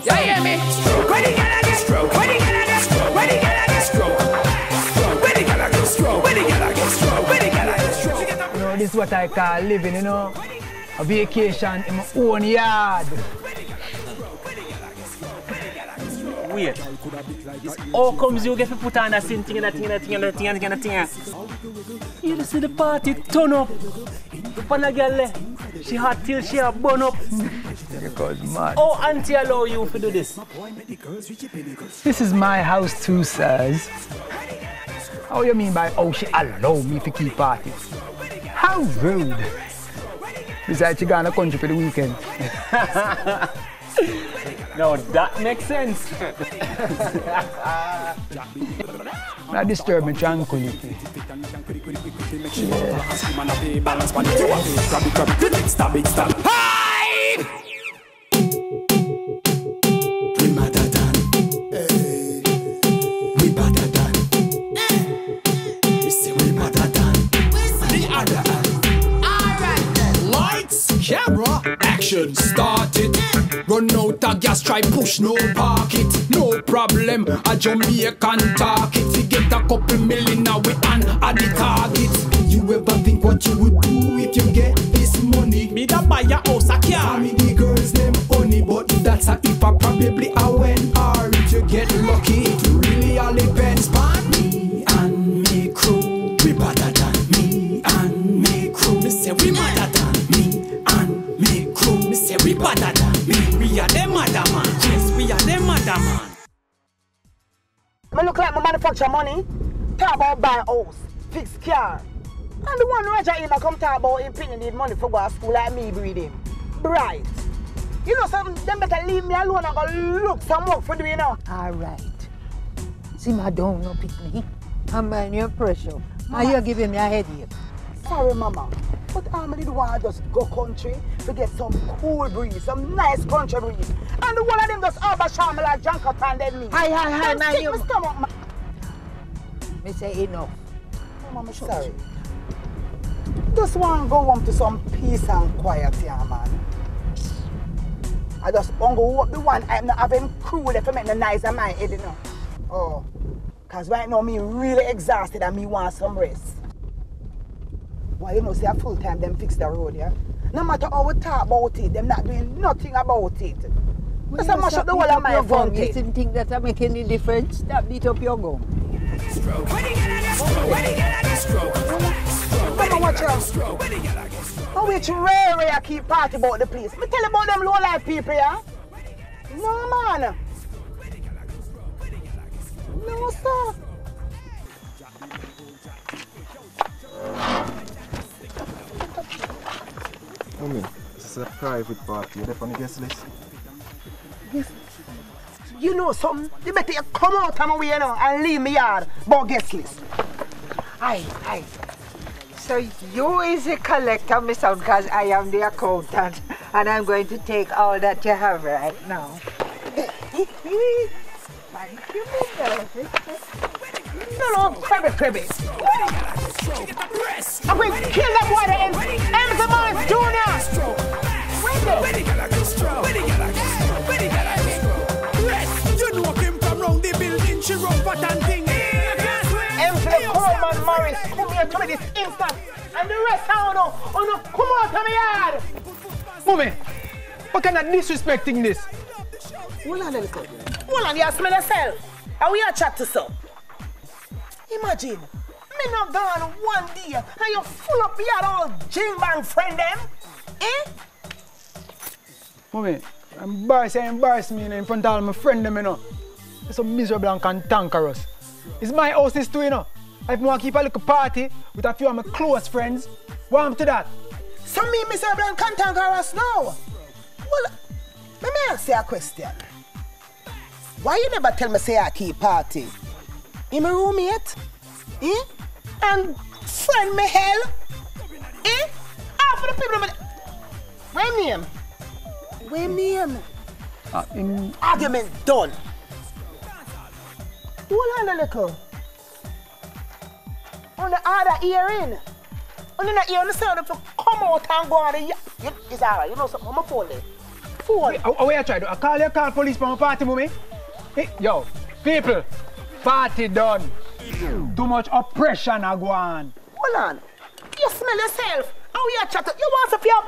You hear me? When the girl get stroke, when the girl get stroke, when the girl get stroke, when the girl get stroke, when the girl get stroke, when the girl get stroke. You know, this is what I call living, you know. A vacation in my own yard. Wait. How comes you get to put on a thing and a thing? You see the party turn up. Upon a girl, she hot till she a burn up. Because mad. Oh, auntie allow you to do this? This is my house too, sirs. How you mean by how she allow me to keep parties? How rude. Besides, she gone to the country for the weekend. No, that makes sense. Not disturb me tranquility. Yeah. Camera, action, start it. Run out of gas, try push, no park it. No problem, a Jamaican talk it. We get a couple million now we on at the target. You ever think what you would do if you get this money? Me da buy a house a car. Me the girls them honey, but that's a if I probably a when. Or if you get lucky, it really all depends on me and me crew. We better than me and me crew. Me say we better than we better than me. We are them mother man. Yes, we are them mother man. I look like my manufacture money. Talk about buy house, fix car. And the one Roger in come talk about him pinning need money for go to school like me breeding. Bright. You know some them better leave me alone and go look some work for doing now. Alright. See my don't no pick me. I'm under your pressure. Are you giving me a headache? Sorry, Mama. But I really want to just go country to get some cool breeze, some nice country breeze. And the one of them just overshot me like Junker and then me. Hi, man. You stomach, man. Me say enough. Oh, Mama, sorry. Just want to go home to some peace and quiet here, man. I just want to go up the one I'm not having crew there for make the nice in my head, you know. Oh, because right now me really exhausted and me want some rest. Well, you know, say a full time them fix the road, yeah? No matter how we talk about it, them not doing nothing about it. Just a mash up the whole of my front. You didn't think that I make any difference? Stop beat up your gum. Come on, watch out. How which rare I keep party about the place. Me tell about them low life people, yeah? No, man. No, sir. Mommy, this is a private party. You're on the guest list? Yes. You know something? You better come out of my way now and leave me yard about guest list. Aye. So you is a collector, Miss Son, because I am the accountant, and I'm going to take all that you have right now. Thank you, No, crabby. I'm going to kill that boy that ends the man, Junior. You know him from round the building, she run for and thing. Coleman Morris, come here to me this instant. And the rest I don't know, come out of my yard. Mommy, what kind of disrespecting this? Hold on a little. Hold on, you smell yourself. And we are chat to some. Imagine, me not gone one day and you full up your all jing bang friend them. Eh? Mommy, embarrass me in front of all my friends them, you know. They're so miserable and cantankerous. It's my house this too, you know. If I want to keep a little party with a few of my close friends, what am to that? So me miserable and cantankerous now? Well, let me ask you a question. Why you never tell me say I keep party? In my roommate? Eh? And friend me hell? Eh? Half of the people where name? Where name? Argument done. Hold on a little. On the other hearing. On the ear, on the sound of come out and go on the it's alright, you know something, I'm a phone there. phone. How you try to call police from a party, mommy? Hey, yo, people, party done. Too much oppression a go on. Hold on. You smell yourself. How you chat? You want some yum?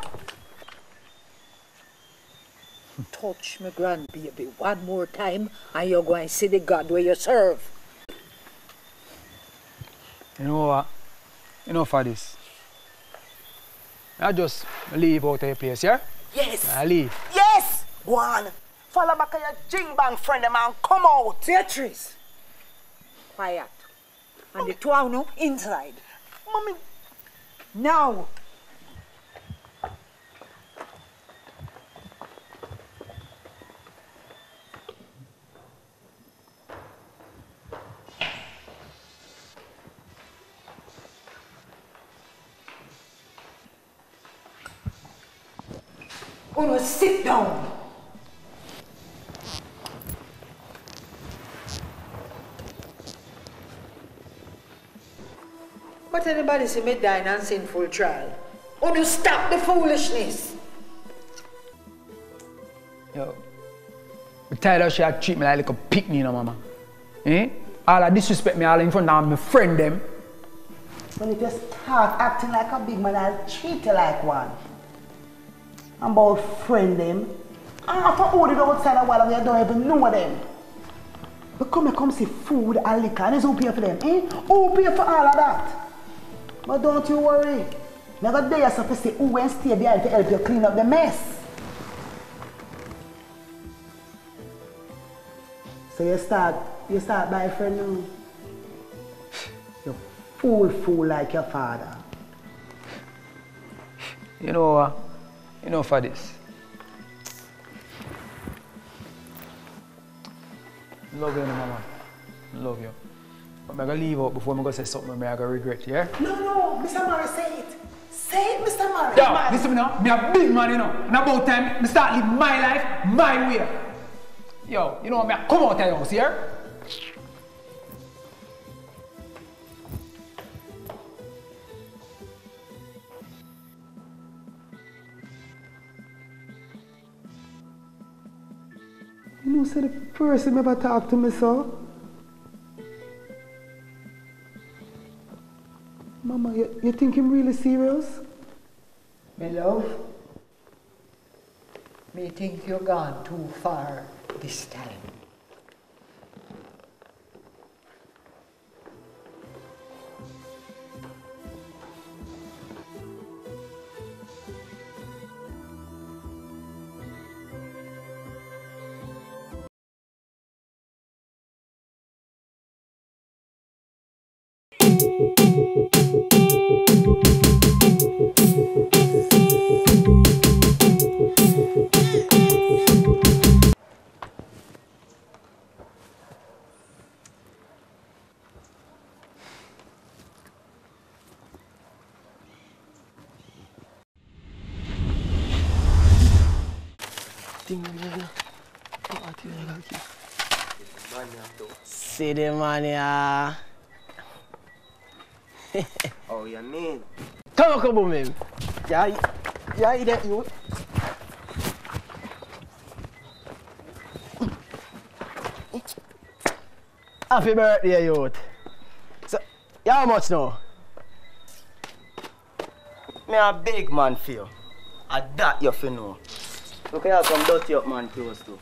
Touch me grandbaby one more time and you're going to see the God where you serve. You know what? Enough for this. I just leave out of the place, yeah? Yes. I leave. Yes. Go on. Follow back your jing bang friend and come out. Beatrice. Quiet. And the two of you inside. Mommy. Now. Uno, sit down. But anybody see me dying and sinful trial? Uno, stop the foolishness. Yo, I'm tired of she treat me like a picnic, you know, mama. Eh? All I disrespect me all in front of my friend them. When you just start acting like a big man, I'll treat you like one. I'm about friend them. After all it outside a while, we don't even know them. But come see food and liquor, and it's who pay for them, eh? Who pay for all of that? But don't you worry. Never dare yourself to say who went stay behind to help you clean up the mess. So you start by a friend now. You fool like your father. You know what? Enough for this. Love you, mama. Love you. But I'm going to leave out before I go say something I'm going to regret, yeah? No, Mr. Murray, say it. Say it, Mr. Murray. Yo, listen to me now. I'm a big man, you know. And about time I start living my life, my way. Yo, you know what? I come out of your house, here. You know, say the person ever talk to me, so. Mama, you think him really serious? My love, me think you've gone too far this time. See the man here. Oh, you mean? Come on, man. Yeah, that you. Happy birthday, youth. So, how much now? Me a big man for you. A that you fi know. Look at some dirty up man close to.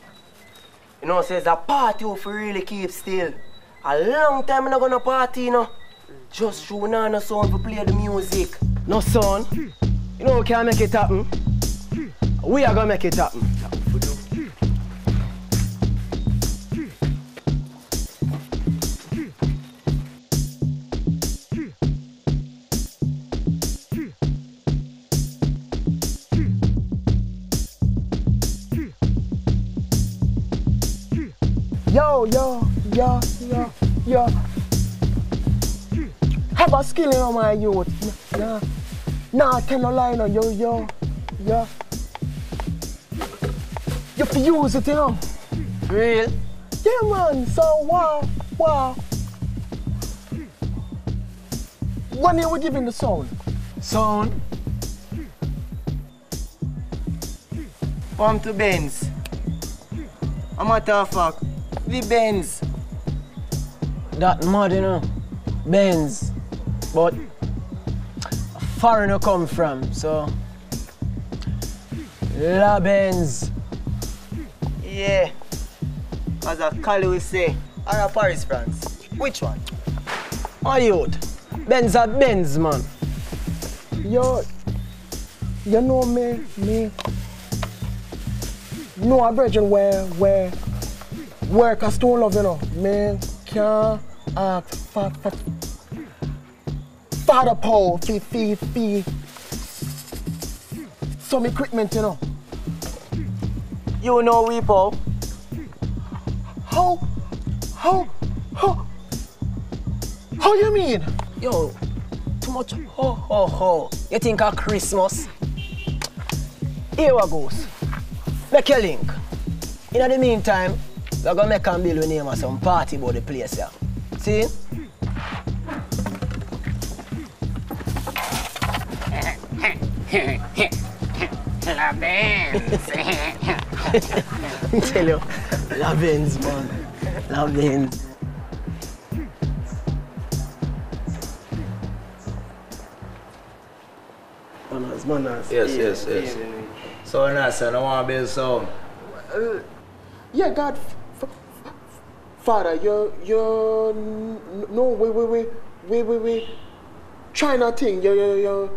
You know, says a party you fi really keep still. A long time I not gonna party, you know. Just through no sound to play the music. No son. You know we can make it happen. We are gonna make it happen. Yo. Have a skill in my youth. Nah, tell no lie no, yo. You have to use it, you know. Real? Yeah, man. So, wow. When are we giving the sound? Sound? Come to Benz. A matter of fact, the Benz. That mad, you know. Benz. But foreigner come from, so La Benz. Yeah. As a Cali will say, or a Paris, France. Which one? Oh, youth. Benz are Benz, man. Yo, you know me. No, a virgin where work a stone love, you know. Me can't ask for father Paul fee some equipment, you know. You know we, Paul. How you mean? Yo, too much ho. You think of Christmas? Here we goes. Make your link. In the meantime, we're gonna make and build with name of some party about the place here. See? La Benz. Tell you, La Benz, man. La Benz. Manners. Yes. So nice, I don't want to build sound. Yeah, God, Father, you no, we China thing, you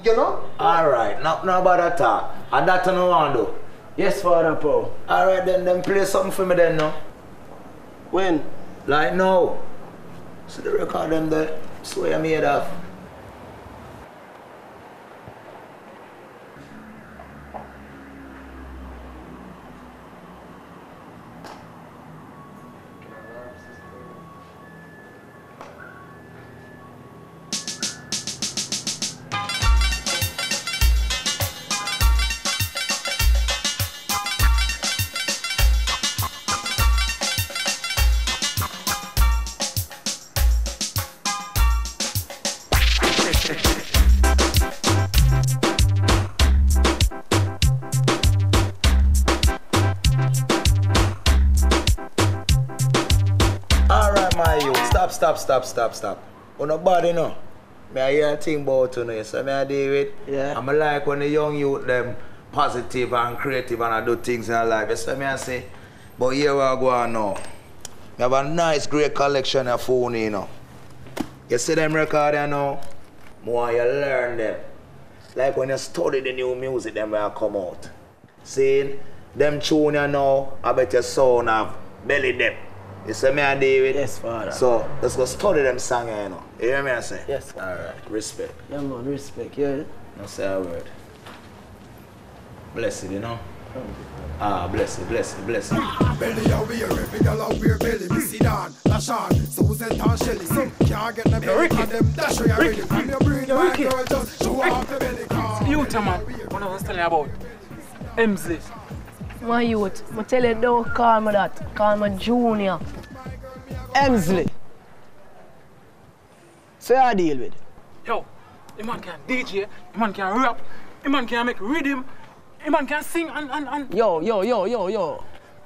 know? Alright, now about that talk. And that I don't want to do. Yes, Father Paul. Alright then play something for me then now. When? Like now. So the record them there, so you made off. Stop. On nobody no. Me I hear a thing about you, so me I deal with. Yeah. I'm like when the young youth them positive and creative and I do things in their life. So me I say, but here we go on now. Me have a nice great collection of phone, you know. You see them record you know, more you learn them. Like when you study the new music, them will come out. See, them tune you know, I bet your sound have belly them. You see me and David? Yes, Father. So, let's go study them songs, you know. You hear me I say? Yes, Father. Alright, respect. Yeah, man, respect, yeah. No say a word. Bless it, you know? Ah, bless it. Belly a wear, every girl a wear belly. Me sit down, lash on, Susette and Shelly. Some can't get the belly, and them dash where you ready. From your brain, my girl, just show off the belly. OUTAA, man. What I was telling you about. Benzly. My youth, I tell you don't call me that. Call me Junior. Benzly. So I deal with. Yo, the man can DJ, the man can rap, the man can make rhythm, the man can sing and... Yo.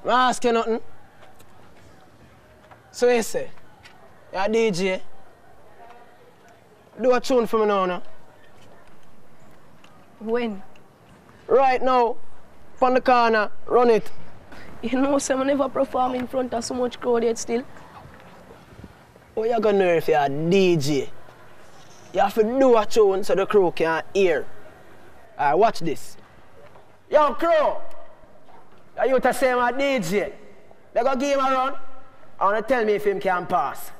I ask you nothing. So you say, you're a DJ. Do a tune for me now. When? Right now. On the corner, run it. You know, I never perform in front of so much crowd yet still. What you gonna know if you're a DJ? You have to do a tune so the crew can hear. Alright, watch this. Yo, crew! You to say I'm a DJ. They go give him a run. I wanna tell me if him can pass.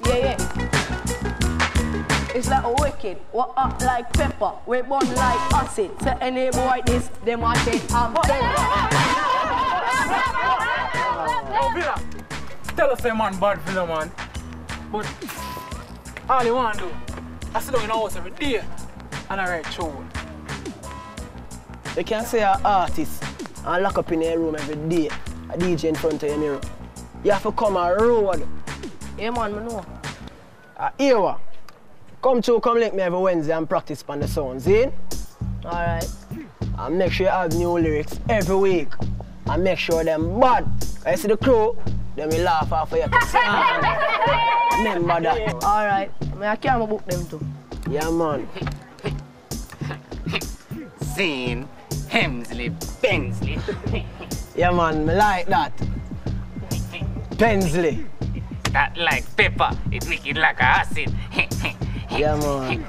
Yeah. It's like a wicked, we act like pepper, we burn like acid. So any boy this, them a take and Yo, Villa, tell us a man bad Villa, man. But all you want to do, I sit down in the house every day and I write tune. You can't say an artist and lock up in your room every day, a DJ in front of your mirror. You have to come a road. Yeah, man, I know. Here, Come link me every Wednesday and practice on the sounds, in? Alright. And make sure you have new lyrics every week. And make sure them bad. I see the crew, then we laugh off of your remember that. Alright. I can't book them too. Yeah, man. Scene, Hemsley, Benzly. Yeah, man, me like that. Benzly. That like pepper, it make it like acid. Yeah, man.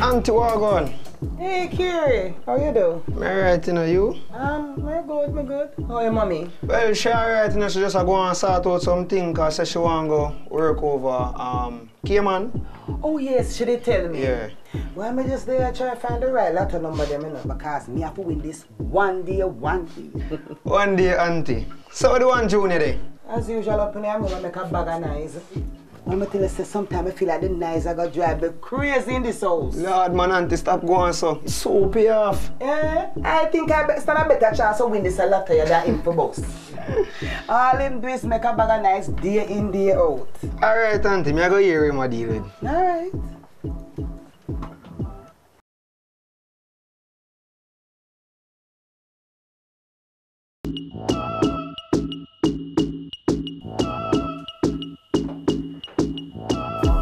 Auntie, what going? Hey, Carey, how you do? Me right, you know, you? Me good. How your mommy? Well, she alright, you know, she just go and sort out something because she want to go work over Cayman. Oh, yes, she did tell me. Yeah. Well, me just there try to find the right lotto number them, you know, because me have to win this one day. One day, Auntie. So what do you want Junior day? As usual, up in here, I'm going to make a bag of knives. I'm tell you, sometimes I feel like the knives are going to drive me crazy in this house. Lord, man, Auntie, stop going so. It's so pay off. Yeah, I think I stand a better chance to win this a lotto than him for boss. All him do is make a bag of knives day in, day out. Alright, Auntie, me I go hear him a deal with. Alright.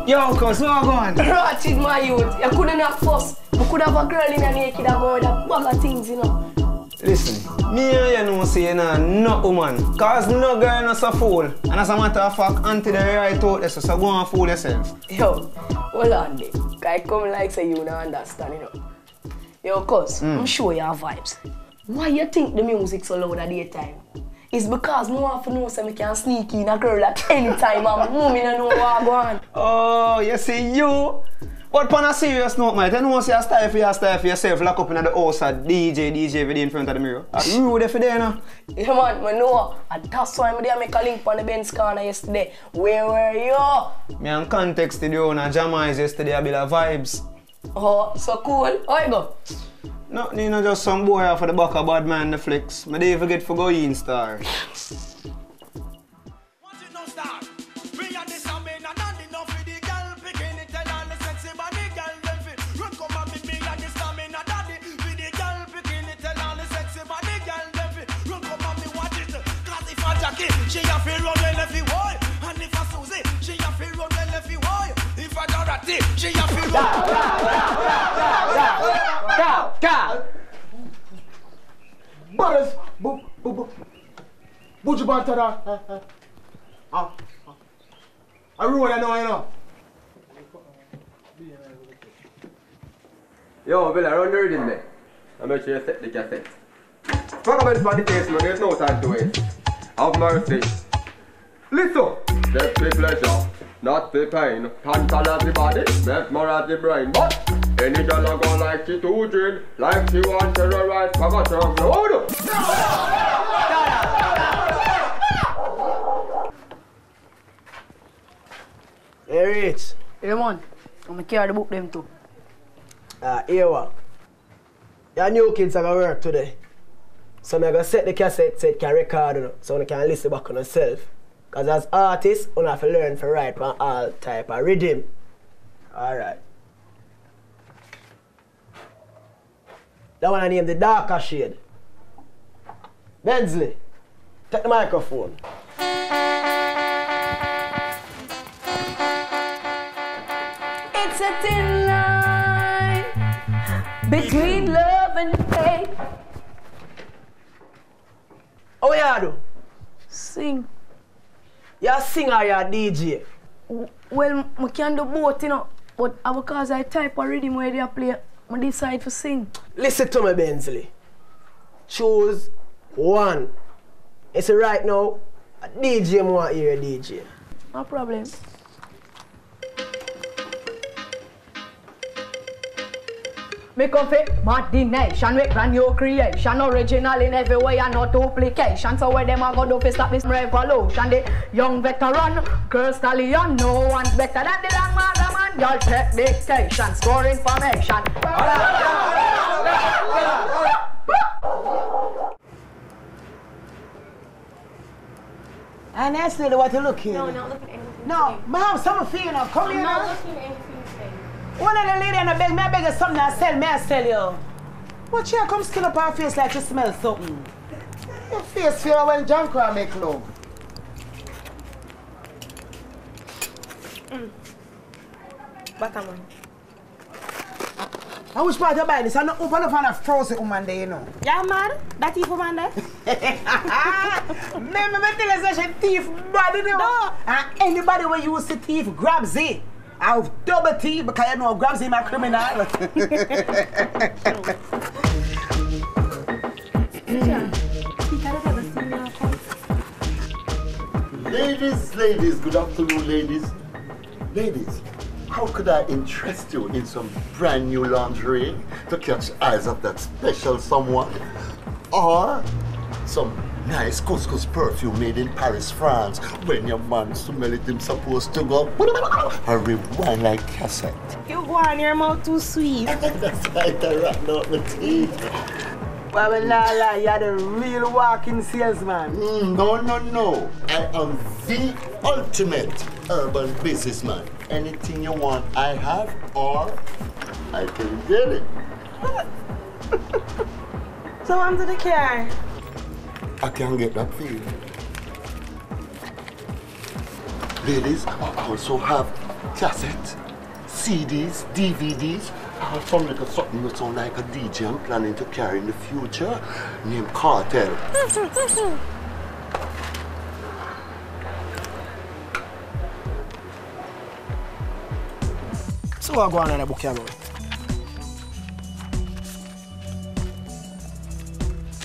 Yo, cuz, what going? Richi, my youth. You couldn't have fuss. You could have a girl in a naked and go with a bag of things, you know. Listen, me and you know say no woman. Cause no girl not so fool. And as a matter of fact, Auntie the right out there, so go and fool yourself. Yo, hold on there. I come like say you don't understand, you know. Yo, cuz, I'm sure you have vibes. Why you think the music so loud at daytime? It's because I want to know so I can sneak in a girl at any time and mommy don't know what go on. Oh, you see you? But on a serious note, mate, you know say you style for yourself, lock up in the house at DJ video in front of the mirror. That's rude for there now. Yeah man, I know. And that's why I make a link on the Benz corner yesterday. Where were you? Me and context you on a Jamai's yesterday a bit of vibes. Oh, so cool. How you go? No, you know, just some boy off of the back of bad man the flex. I didn't forget for going star. She a feel run well if you want, and if a Susie, she a feel run well if you want. If a Dorothy, she a feel run. Brothers, Buju Banton, I ruin I know, you know. Yo, Bill, I run the rhythm there. I make sure you set the cassette. Talk about this body taste, man. There's no time to waste. Have mercy. Listen. Just the pleasure, not the pain. Control the body, mesmerize the brain. But any girl a go like she too drink, like she want to terrorize, forgot her load. Hey, Rich. Yeah man, I'm going to carry the book them too. Here what? Your new kids are going to work today. So I'm going to set the cassette so it can record, you know, so you can listen back on yourself. Because as artists, you have to learn to write on all type of rhythm. Alright. That one I name the darker shade. Benzly, take the microphone. It's a thin line between love and hate. How you do? Sing. You sing or you DJ? Well, I can do both, you know. But because I type a rhythm where they play, I decide to sing. Listen to me, Benzly. Choose one. You see right now, a DJ want to hear a DJ. No problem. Me come for modernation with brand new creation, original in every way and no duplication. So where them a go do fi stop this revolution? The young veteran, girl stallion, no one's better than the long mother man. Y'all take dictation, score information. And that's not what you're looking. No, not looking at anything. No, I have some fear now. Come here now. I'm not looking at anything. One of the lady and I beg me, I beg you something I sell me, I sell you. But you come skin up her face like you smell something. Your face feel when John Crow make love. Bataman. I wish part you buy this. I don't open up on a frozen woman there, you know. Yeah, man. That thief woman there. Me tell you such a thief body, you know. No. And anybody when you use the thief grabs it. I'll double thief because you know grabs him a criminal. Ladies, good afternoon, ladies. Ladies, how could I interest you in some brand new lingerie to catch eyes of that special someone? Or some nice couscous perfume made in Paris, France. When your man smell it, him supposed to go and rewind like cassette. You go on, your mouth too sweet. That's right, I ran out my teeth. Well, lie, you're the real walking salesman. No. I am the ultimate urban businessman. Anything you want, I have, or I can get it. So onto the car. I can get that feeling. Ladies, I also have cassettes, CDs, DVDs. I have some little something that sound like a DJ I'm planning to carry in the future, named Cartel. So I go on in the book here, boy.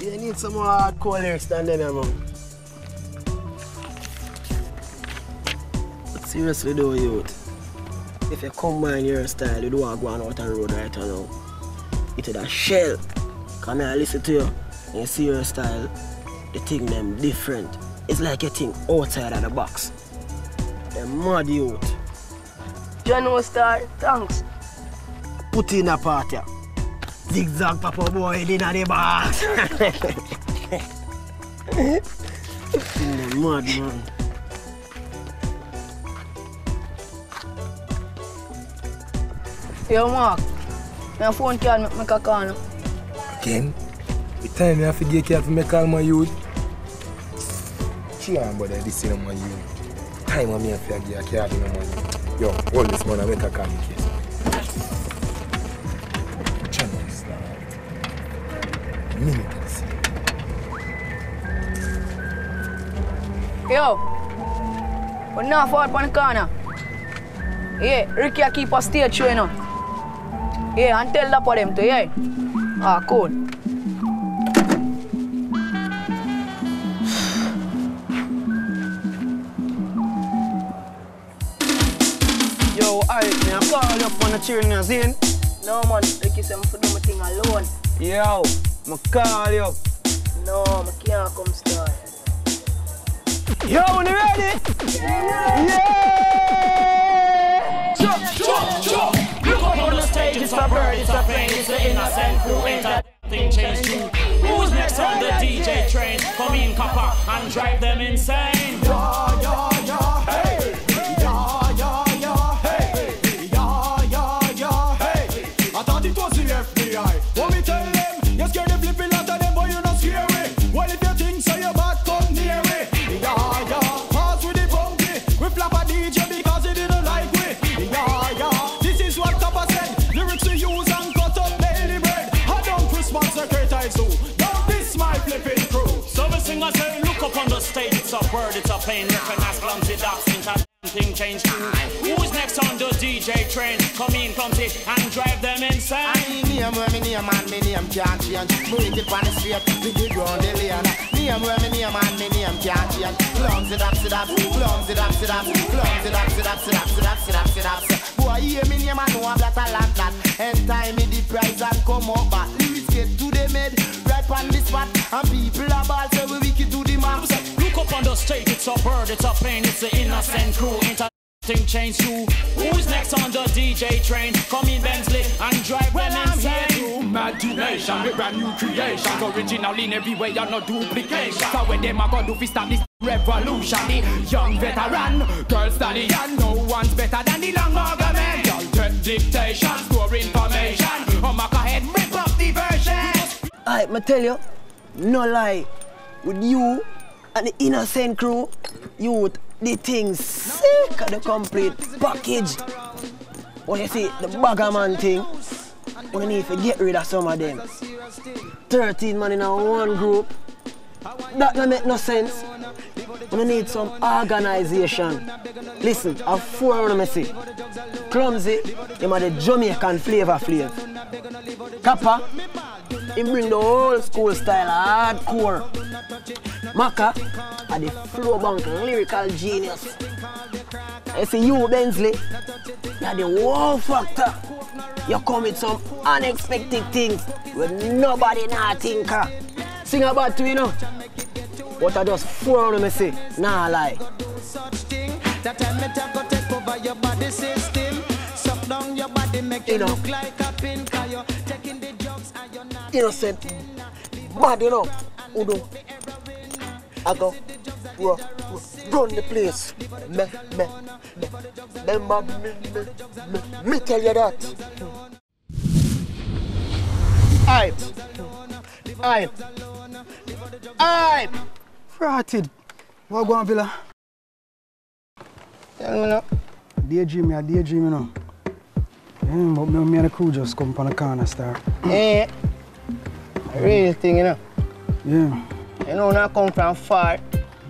You need some more hardcore lyrics than them, man. But seriously though, youth, if you combine your style, you don't want to go on out the road right now. It's a shell. Come here, listen to you, and you see your style, you think them different. It's like you think outside of the box. They're mad, youth. John Star, thanks. Put in a party. Zigzag Papa boy in the box. Mad man. Yo Mark, my phone can't make a call now. Again? The time you have to get care to make call my youth. She ain't bother this in my youth. Time I have to get care to my youth. Yo, hold this man and make a call in case. Yo, we're not forward on the corner. Yeah, Richi keep a stage show, you know. Yeah, and tell that for them too, yeah. Ah, cool. Yo, alright, I'm calling you up on the cheering now, see? No man, Richi said I'm for do my thing alone. Yo, I'm call you. No, I can't come start. Yo, when you ready? Yeah! Jump! Look up on the stage, it's a bird, it's a plane, it's an innocent crew, ain't a thing changed too. Who's next on the DJ train? Come in, copper, and drive them insane. Yeah, hey! I thought it was the FBI. What me tell them? You scared the flipping out of them, but you're not scary. Well, if you think so, you back come near me. Pass with the bumpy. We flap a DJ because he didn't like me. This is what Papa said. Lyrics to use and cut up daily bread. I don't Christmas secretary, so don't diss my flipping crew. So the singer say, look up on the stage. It's a bird, it's a plane. Recognize clumsy ducks, think a thing changed. Who's next on the DJ train? Come in, clumsy, and drive them insane. Me name and me name can't change. Move it on the street, we dig round the lane. Me name and me name can't change. Clumsy dap. Boy, hear me name and know I'm that a lot that. End time me the prize and come up back. Lyrics get to the med, right on the spot. And people are ball say we wicked to the max. Look up on the stage, it's a bird, it's a plane, it's the innocent crew. Thing change you. Who's next on the DJ train? Come in Benzly and drive when I'm here to imagination with brand new creations. Original in every way, you're no duplication. So when them are gonna do stop this revolution, the young veteran, girl stallion, no one's better than the long argument. Y'all take dictation, store information. Oh my head, rip up the version. I tell you, no lie, with you and the innocent crew, youth. The thing sick of the complete package. When you see the bagger man thing, we need to get rid of some of them. 13 man in a one group. That don't make no sense. We need some organization. Listen, I have 4 of them see. Clumsy, him are the Jamaican flavor. Kappa, he bring the old school style hardcore. Maka are the flow bank lyrical genius. I see you, Benzly, you're the wow factor. You come with some unexpected things with nobody not think of. Sing about to you know. What are just 4 of them say? Nah lie. That time me go take over your body system. Suck down your body, make it look like a pin. Cause you're taking the drugs and you're not innocent. Bad, you know. Udo. I go run the place. Me tell you that. Aye. Frotted. What go on, Villa? Tell me now. Daydream, you know. Yeah, but me and the crew just come from the corner star. Eh. Real thing, you know. Yeah. You know, when I come from far,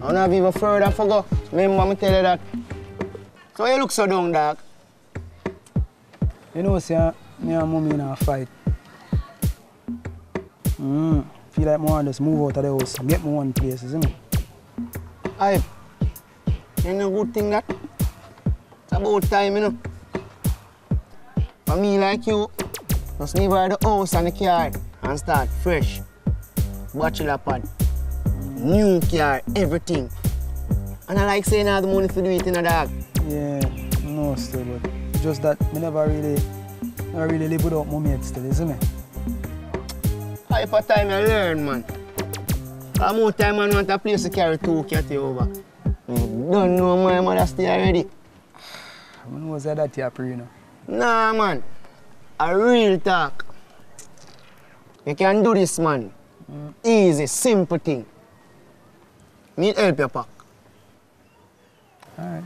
I don't even further to go. Remember me tell you that. So you look so down, dog. You know, see, me and mommy in a fight. Feel like I want to just move out of the house and get me one place, isn't it? Aye. You know good thing that? It's about time, you know. For me like you, just leave out the house and the car and start fresh. Bachelor pad. New car, everything. And I like saying I have the money to do it in a dog. Yeah, no still, but just that I never really live without mommy still, isn't it? Hype of time I learn, man. How more time I want a place to carry 2 cats over. Don't know my mother stay already. When was that you know? Nah, man. A real talk. You can do this, man. Easy, simple thing. Me help you pack. Alright.